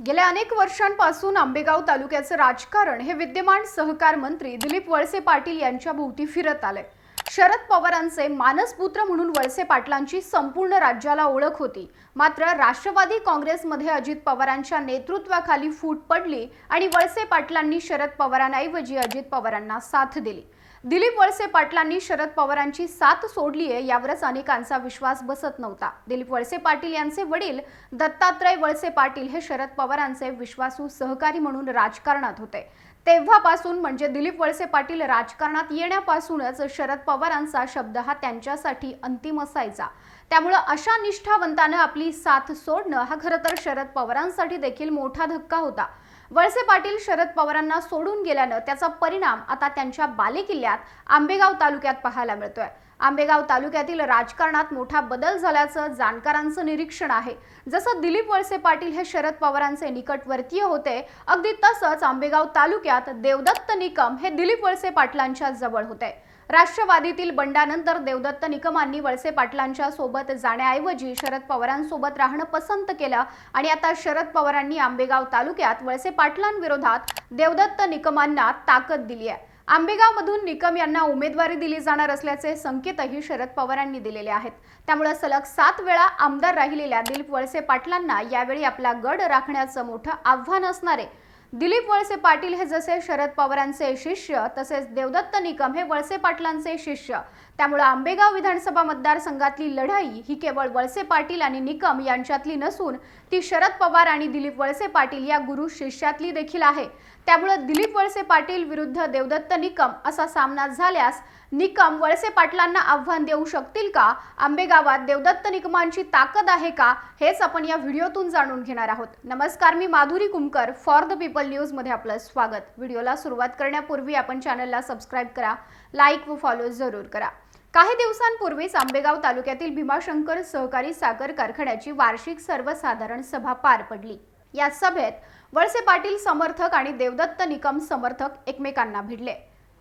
गेल्या अनेक वर्षांपासून आंबेगाव तालुक्याचे राजकारण हे विद्यमान सहकार मंत्री दिलीप वळसे पाटील यांच्या भोवती फिरत आले। शरद पवारांचे मानसपुत्र म्हणून वळसे पाटलांची संपूर्ण राज्याला ओळख होती। मात्र राष्ट्रवादी काँग्रेसमध्ये अजित पवारांच्या नेतृत्वाखाली फूट पडली आणि वळसे पाटलांनी शरद पवारांऐवजी अजित पवारांना साथ दिली। दिलीप वळसे पाटलांनी शरद पवारांची साथ सोडली आहे यावरच अनेकांचा विश्वास बसत नव्हता। दिलीप वळसे पाटील यांचे वडील दत्तात्रय वळसे पाटील हे शरद पवारांचे विश्वासू सहकारी म्हणून राजकारणात होते। तेव्हापासून म्हणजे दिलीप वळसे पाटील राजकारणात येण्यापासूनच शरद पवारांचा शब्द हा त्यांच्यासाठी अंतिम असायचा। त्यामुळे अशा निष्ठावंताने आपली साथ सोडणं हा खरं तर शरद पवारांसाठी देखील मोठा धक्का होता। वळसे पाटील शरद पवारांना सोडून गेल्याने त्याचा परिणाम आता त्यांच्या बालेकिल्ल्यात आंबेगाव तालुक्यात पाहायला मिळतोय। आंबेगाव तालुक्यातील राजकारणात मोठा बदल झाल्याचं जाणकारांचं निरीक्षण आहे। जसं दिलीप वळसे पाटील हे शरद पवारांचे निकटवर्तीय होते, अगदी तसंच आंबेगाव तालुक्यात देवदत्त निकम हे दिलीप वळसे पाटलांच्या जवळ होते। राष्ट्रवादीतील बंडानंतर देवदत्त निकमांनी वळसे पाटलांच्या सोबत जाण्याऐवजी शरद पवारांसोबत राहणं पसंत केलं आणि आता शरद पवारांनी आंबेगाव तालुक्यात वळसे पाटलांविरोधात देवदत्त निकमांना ताकद दिली आहे। आंबेगावमधून निकम यांना उमेदवारी दिली जाणार असल्याचे संकेतही शरद पवारांनी दिलेले आहेत। त्यामुळे सलग 7 वेळा आमदार राहिलेल्या दिलीप वळसे पाटलांना यावेळी आपला गड राखण्याचं मोठं आव्हान असणार आहे। दिलीप वळसे पाटील हे जसे शरद पवारांचे शिष्य तसेच देवदत्त निकम हे वळसे पाटलांचे शिष्य। त्यामुळे आंबेगाव विधानसभा मतदारसंघातली लढाई ही केवळ वळसे पाटील आणि निकम यांच्यातली नसून ती शरद पवार आणि दिलीप वळसे पाटील या गुरु शिष्यातली देखील आहे। त्यामुळे दिलीप वळसे पाटील विरुद्ध देवदत्त निकम असा सामना झाल्यास निकम वळसे पाटलांना आव्हान देऊ शकतील का? आंबेगावात देवदत्त निकमांची ताकद आहे का? हेच आपण या व्हिडिओतून जाणून घेणार आहोत। नमस्कार, मी Madhuri Kumkar, for the People News मध्ये आपलं स्वागत। व्हिडिओला सुरुवात करण्यापूर्वी आपण चॅनलला सबस्क्राइब करा, लाईक व फॉलो जरूर करा। काही दिवसांपूर्वीच आंबेगाव तालुक्यातील भीमाशंकर सहकारी साखर कारखान्याची वार्षिक सर्वसाधारण सभा पार पडली। या सभेत वळसे पाटील समर्थक आणि देवदत्त निकम समर्थक एकमेकांना भिडले।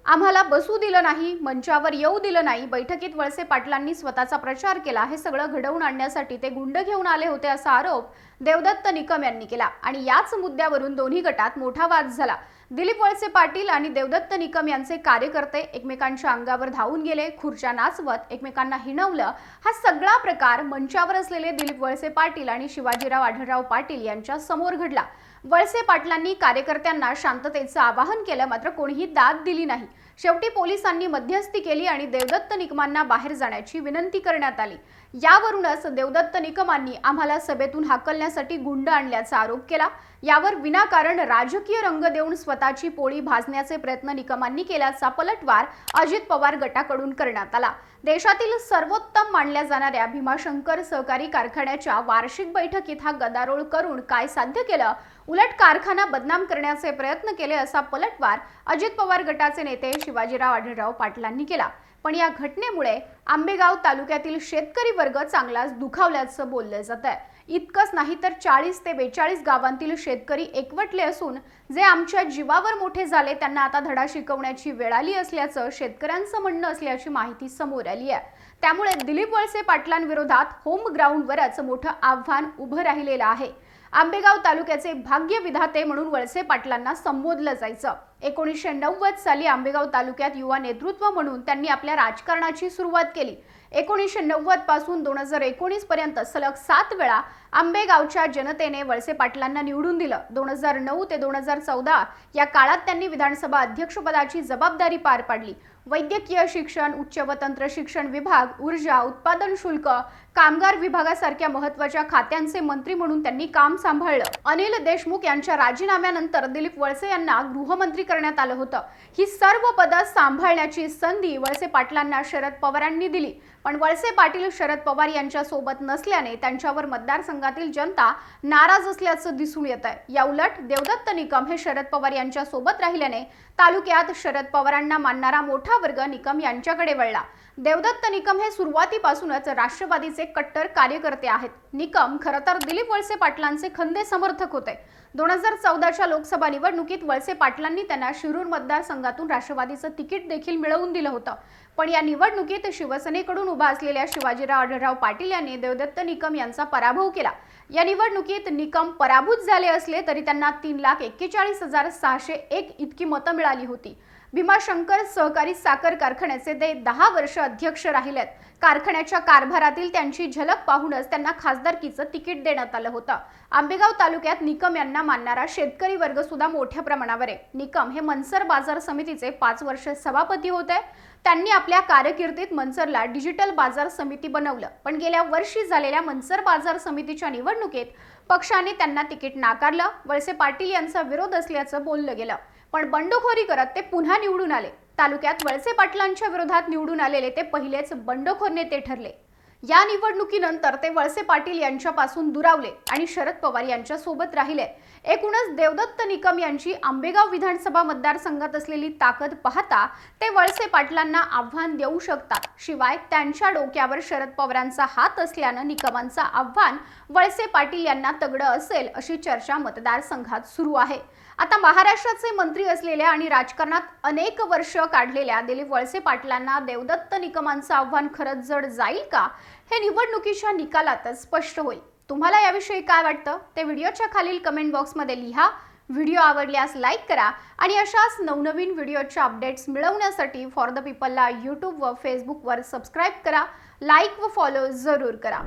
आम्हाला बसू दिलं नाही, मंचावर येऊ दिलं नाही, बैठकीत वळसे पाटलांनी स्वतःचा प्रचार केला, हे सगळं घडवून आणण्यासाठी ते गुंड घेऊन आले होते असा आरोप देवदत्त निकम यांनी केला आणि याच मुद्द्यावरून दोन्ही गटात मोठा वाद झाला। दिलीप वळसे पाटील आणि देवदत्त निकम यांचे कार्यकर्ते एकमेकांच्या अंगावर धावून गेले, खुर्च्या नाचवत एकमेकांना हिणवलं। हा सगळा प्रकार मंचावर असलेले दिलीप वळसे पाटील आणि शिवाजीराव आढळराव पाटील यांच्या समोर घडला। वळसे पाटलांनी कार्यकर्त्यांना शांततेचं आवाहन केलं, मात्र कोणीही दाद दिली नाही। शेवटी पोलिसांनी मध्यस्थी केली आणि देवदत्त निकमांना बाहेर जाण्याची विनंती करण्यात आली। यावरूनच देवदत्त निकमांनी आम्हाला सभेतून हाकलण्यासाठी गुंड आणल्याचा आरोप केला। यावर विनाकारण राजकीय रंग देऊन स्वतःची पोळी भाजण्याचे प्रयत्न निकमांनी केल्याचा पलटवार अजित पवार गटाकडून करण्यात आला। देशातील सर्वोत्तम मानल्या जाणाऱ्या भीमाशंकर सहकारी कारखान्याच्या वार्षिक बैठकीत हा गदारोळ करून काय साध्य केलं? उलट कारखाना बदनाम करण्याचे प्रयत्न केले असा पलटवार अजित पवार गटाचे नेते शिवाजीराव आढळराव पाटलांनी केला। पण या घटनेमुळे आंबेगाव तालुक्यातील शेतकरी वर्ग चांगलाच दुखावल्याचं बोललं जात आहे। इतकंच नाही तर 40 ते 42 गावांतील शेतकरी एकवटले असून जे आमच्या जीवावर मोठे झाले त्यांना आता धडा शिकवण्याची वेळ आली असल्याचं शेतकऱ्यांचं म्हणणं असल्याची माहिती समोर आली आहे। त्यामुळे दिलीप वळसे पाटलांविरोधात होम ग्राउंडवरच मोठं आव्हान उभं राहिलेलं आहे। आंबेगाव तालुक्याचे भाग्य विधाते म्हणून वळसे पाटलांना संबोधलं जायचं। 1990 साली आंबेगाव तालुक्यात युवा नेतृत्व म्हणून त्यांनी आपल्या राजकारणाची सुरुवात केली। 1990 पासून 2019 पर्यंत सलग 7 वेळा आंबेगावच्या जनतेने वळसे पाटलांना निवडून दिलं। 2009 ते 2014 या काळात त्यांनी विधानसभा अध्यक्षपदाची जबाबदारी पार पाडली। वैद्यकीय शिक्षण, उच्च व तंत्र शिक्षण विभाग, ऊर्जा, उत्पादन शुल्क, कामगार विभागासारख्या महत्त्वाच्या खात्यांचे मंत्री म्हणून त्यांनी काम सांभाळलं। अनिल देशमुख यांच्या राजीनाम्यानंतर दिलीप वळसे यांना गृहमंत्री करण्यात आलं होतं। ही सर्व पदं सांभाळण्याची संधी वळसे पाटलांना शरद पवारांनी दिली, पण वळसे पाटील शरद पवार यांच्या सोबत नसल्याने त्यांच्यावर मतदारसंघातील जनता नाराज असल्याचं दिसून येत आहे। या उलट देवदत्त निकम हे शरद पवार यांच्या सोबत राहिल्याने तालुक्यात शरद पवारांना मानणारा मोठा वर्ग निकम यांच्याकडे वळला। देवदत्त निकम हे सुरुवातीपासूनच राष्ट्रवादीचे कट्टर कार्यकर्ते आहेत. निकम खरं तर दिलीप वळसे पाटलांचे खंदे समर्थक होते. 2014च्या लोकसभा निवडणुकीत वळसे पाटलांनी त्यांना शिरूर मतदारसंघातून राष्ट्रवादीचं तिकीट देखील मिळवून दिलं होतं. पण या निवडणुकीत शिवसेनेकडून उभा असलेल्या शिवाजीराव आढळराव पाटील यांनी देवदत्त निकम यांचा पराभव केला. या निवडणुकीत निकम पराभूत झाले असले तरी त्यांना 3,41,601 इतकी मतं मिळाली होती. भीमाशंकर सहकारी साखर कारखान्याचे ते 10 वर्ष अध्यक्ष राहिलेत. कारखान्याच्या कारभारातील त्यांची झलक पाहूनच त्यांना खासदारकीचं तिकीट देण्यात आलं होतं. आंबेगाव तालुक्यात निकम यांना मानणारा शेतकरी वर्ग सुद्धा मोठ्या प्रमाणावर आहे. निकम हे मनसर बाजार समितीचे 5 वर्ष सभापती होते. त्यांनी आपल्या कारकिर्दीत मनसरला डिजिटल बाजार समिती बनवलं. पण गेल्या वर्षी झालेल्या मनसर बाजार समितीच्या निवडणुकीत पक्षाने त्यांना तिकीट नाकारलं. वळसे पाटील यांचा विरोध असल्याचं बोललं गेलं, पण बंडखोरी करत ते पुन्हा निवडून आले. तालुक्यात वळसे पाटलांच्या विरोधात निवडून आलेले ते पहिलेच बंडखोर नेते ठरले. या निवडणुकीनंतर ते वळसे पाटील यांच्यापासून दुरावले आणि शरद पवार यांच्या सोबत राहिले. एकूणच देवदत्त निकम यांची आंबेगाव विधानसभा मतदारसंघात असलेली ताकद पाहता ते वळसे पाटलांना आव्हान देऊ शकतात. शिवाय त्यांच्या डोक्यावर शरद पवारांचा हात असल्यानं निकमांचं आव्हान वळसे पाटील यांना तगडं असेल अशी चर्चा मतदारसंघात सुरू आहे. आता महाराष्ट्राचे मंत्री असलेल्या आणि राजकारणात अनेक वर्ष काढलेल्या दिलीप वळसे पाटलांना देवदत्त निकमांचं आव्हान खरंच जड जाईल का, हे निवडणुकीच्या निकालातच स्पष्ट होईल. तुम्हाला याविषयी काय वाटतं ते व्हिडिओच्या खालील कमेंट बॉक्समध्ये लिहा. व्हिडिओ आवडल्यास लाईक करा आणि अशाच नवनवीन व्हिडिओच्या अपडेट्स मिळवण्यासाठी फॉर द पीपलला यूट्यूब व फेसबुकवर सबस्क्राईब करा. लाईक व फॉलो जरूर करा.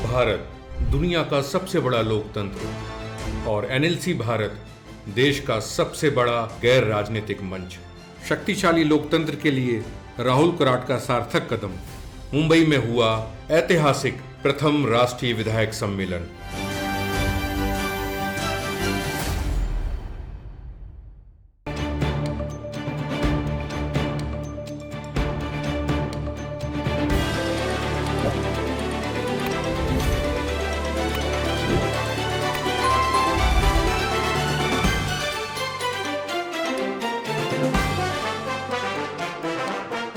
भारत दुनिया का सबसे बड़ा लोकतंत्र और एनएलसी भारत देश का सबसे बड़ा गैर राजनीतिक मंच। शक्तिशाली लोकतंत्र के लिए राहुल कराट का सार्थक कदम। मुंबई में हुआ ऐतिहासिक प्रथम राष्ट्रीय विधायक सम्मेलन।